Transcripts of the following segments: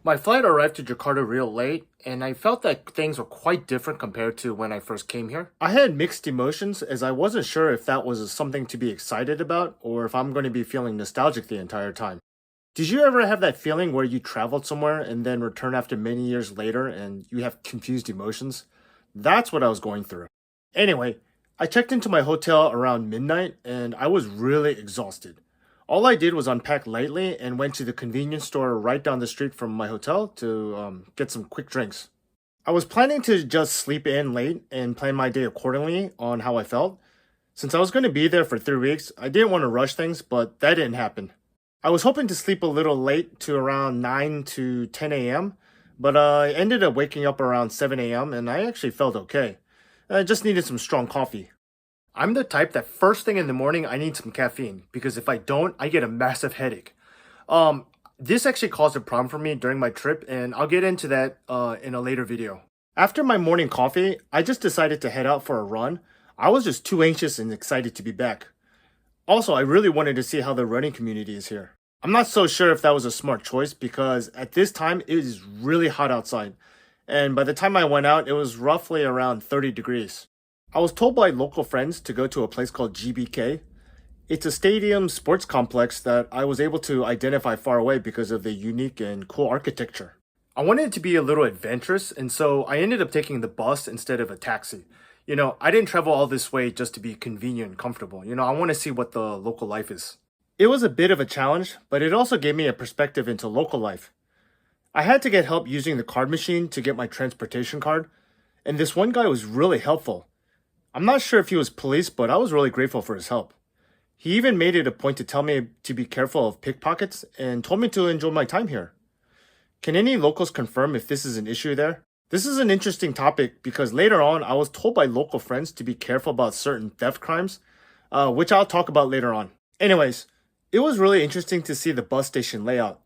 My flight arrived to Jakarta real late, and I felt that things were quite different compared to when I first came here. I had mixed emotions as I wasn't sure if that was something to be excited about or if I'm going to be feeling nostalgic the entire time. Did you ever have that feeling where you traveled somewhere and then return after many years later and you have confused emotions? That's what I was going through. Anyway, I checked into my hotel around midnight and I was really exhausted. All I did was unpack lightly and went to the convenience store right down the street from my hotel to get some quick drinks. I was planning to just sleep in late and plan my day accordingly on how I felt. Since I was going to be there for 3 weeks, I didn't want to rush things, but that didn't happen. I was hoping to sleep a little late to around 9 to 10 a.m., but I ended up waking up around 7 a.m. and I actually felt okay. I just needed some strong coffee. I'm the type that first thing in the morning I need some caffeine because if I don't, I get a massive headache. This actually caused a problem for me during my trip, and I'll get into that in a later video. After my morning coffee, I just decided to head out for a run. I was just too anxious and excited to be back. Also, I really wanted to see how the running community is here. I'm not so sure if that was a smart choice because at this time it is really hot outside. And by the time I went out, it was roughly around 30 degrees. I was told by local friends to go to a place called GBK. It's a stadium sports complex that I was able to identify far away because of the unique and cool architecture. I wanted it to be a little adventurous, and so I ended up taking the bus instead of a taxi. I didn't travel all this way just to be convenient and comfortable. I want to see what the local life is. It was a bit of a challenge, but it also gave me a perspective into local life. I had to get help using the card machine to get my transportation card, and this one guy was really helpful. I'm not sure if he was police, but I was really grateful for his help. He even made it a point to tell me to be careful of pickpockets and told me to enjoy my time here. Can any locals confirm if this is an issue there? This is an interesting topic because later on I was told by local friends to be careful about certain theft crimes, which I'll talk about later on. Anyways, it was really interesting to see the bus station layout.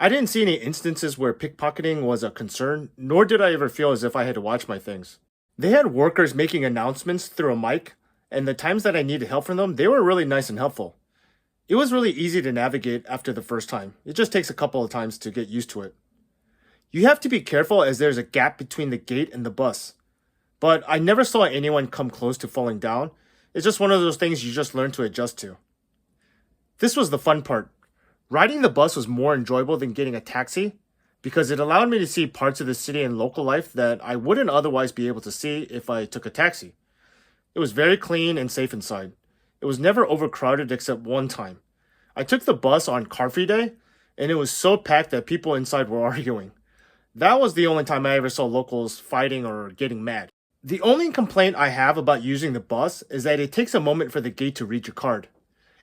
I didn't see any instances where pickpocketing was a concern, nor did I ever feel as if I had to watch my things. They had workers making announcements through a mic, and the times that I needed help from them, they were really nice and helpful. It was really easy to navigate after the first time. It just takes a couple of times to get used to it. You have to be careful as there's a gap between the gate and the bus. But I never saw anyone come close to falling down. It's just one of those things you just learn to adjust to. This was the fun part. Riding the bus was more enjoyable than getting a taxi because it allowed me to see parts of the city and local life that I wouldn't otherwise be able to see if I took a taxi. It was very clean and safe inside. It was never overcrowded except one time. I took the bus on car free day, and it was so packed that people inside were arguing. That was the only time I ever saw locals fighting or getting mad. The only complaint I have about using the bus is that it takes a moment for the gate to read your card.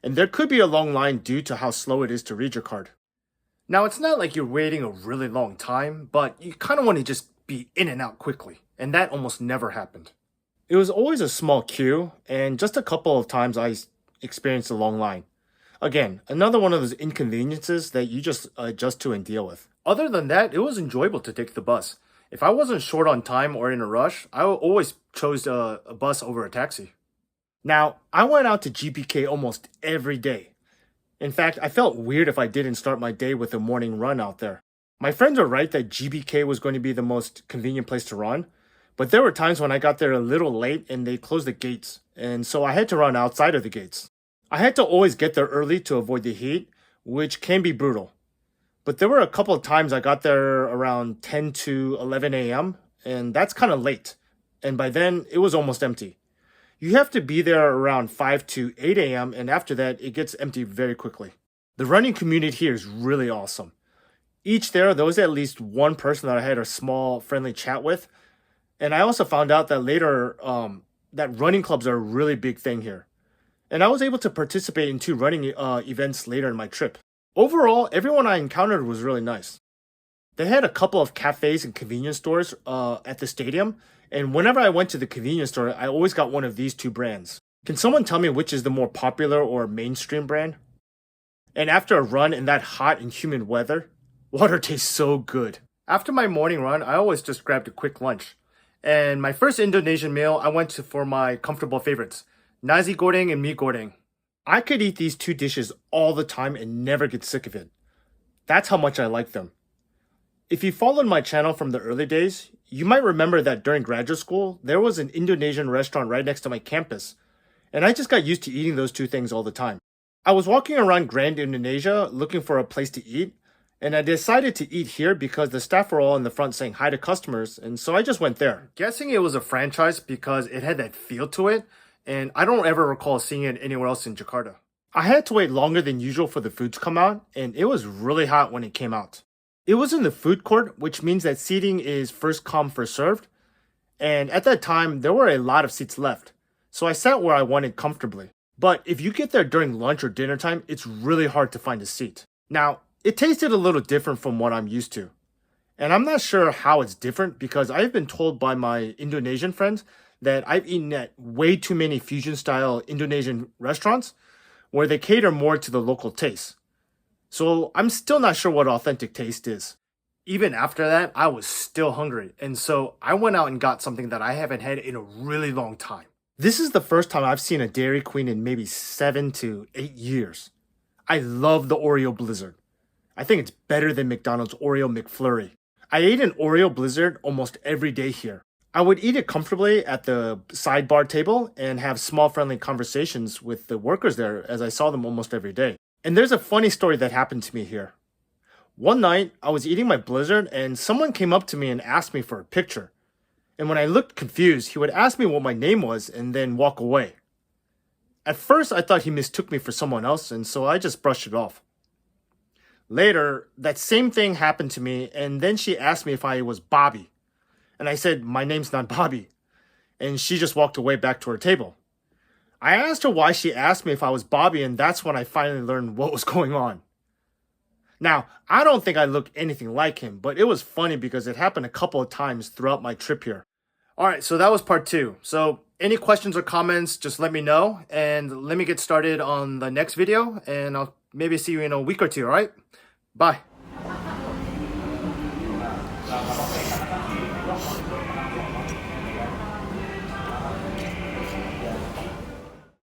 And there could be a long line due to how slow it is to read your card. Now, it's not like you're waiting a really long time, but you kind of want to just be in and out quickly, and that almost never happened. It was always a small queue, and just a couple of times I experienced a long line. Again, another one of those inconveniences that you just adjust to and deal with. Other than that, it was enjoyable to take the bus. If I wasn't short on time or in a rush, I always chose a bus over a taxi. Now, I went out to GPK almost every day. In fact, I felt weird if I didn't start my day with a morning run out there. My friends were right that GBK was going to be the most convenient place to run, but there were times when I got there a little late and they closed the gates, and so I had to run outside of the gates. I had to always get there early to avoid the heat, which can be brutal. But there were a couple of times I got there around 10 to 11 a.m., and that's kind of late, and by then it was almost empty. You have to be there around 5 to 8 a.m. and after that, it gets empty very quickly. The running community here is really awesome. Each there was at least one person that I had a small friendly chat with. And I also found out that later that running clubs are a really big thing here. And I was able to participate in 2 running events later in my trip. Overall, everyone I encountered was really nice. They had a couple of cafes and convenience stores at the stadium. And whenever I went to the convenience store, I always got one of these 2 brands. Can someone tell me which is the more popular or mainstream brand? And after a run in that hot and humid weather, water tastes so good. After my morning run, I always just grabbed a quick lunch. And my first Indonesian meal, I went for my comfortable favorites, nasi goreng and mie goreng. I could eat these 2 dishes all the time and never get sick of it. That's how much I like them. If you followed my channel from the early days, you might remember that during graduate school, there was an Indonesian restaurant right next to my campus, and I just got used to eating those two things all the time. I was walking around Grand Indonesia looking for a place to eat, and I decided to eat here because the staff were all in the front saying hi to customers, and so I just went there. Guessing it was a franchise because it had that feel to it, and I don't ever recall seeing it anywhere else in Jakarta. I had to wait longer than usual for the food to come out, and it was really hot when it came out. It was in the food court, which means that seating is first come, first served, and at that time, there were a lot of seats left, so I sat where I wanted comfortably. But if you get there during lunch or dinner time, it's really hard to find a seat. Now, it tasted a little different from what I'm used to. And I'm not sure how it's different because I've been told by my Indonesian friends that I've eaten at way too many fusion-style Indonesian restaurants where they cater more to the local taste. So I'm still not sure what authentic taste is. Even after that, I was still hungry. And so I went out and got something that I haven't had in a really long time. This is the first time I've seen a Dairy Queen in maybe 7 to 8 years. I love the Oreo Blizzard. I think it's better than McDonald's Oreo McFlurry. I ate an Oreo Blizzard almost every day here. I would eat it comfortably at the sidebar table and have small friendly conversations with the workers there as I saw them almost every day. And there's a funny story that happened to me here. One night, I was eating my Blizzard and someone came up to me and asked me for a picture. And when I looked confused, he would ask me what my name was and then walk away. At first, I thought he mistook me for someone else, and so I just brushed it off. Later, that same thing happened to me, and then she asked me if I was Bobby. And I said, my name's not Bobby. And she just walked away back to her table. I asked her why she asked me if I was Bobby, and that's when I finally learned what was going on. Now, I don't think I look anything like him, but it was funny because it happened a couple of times throughout my trip here. Alright, so that was part 2. So, any questions or comments, just let me know, and let me get started on the next video, and I'll maybe see you in a week or two, alright? Bye.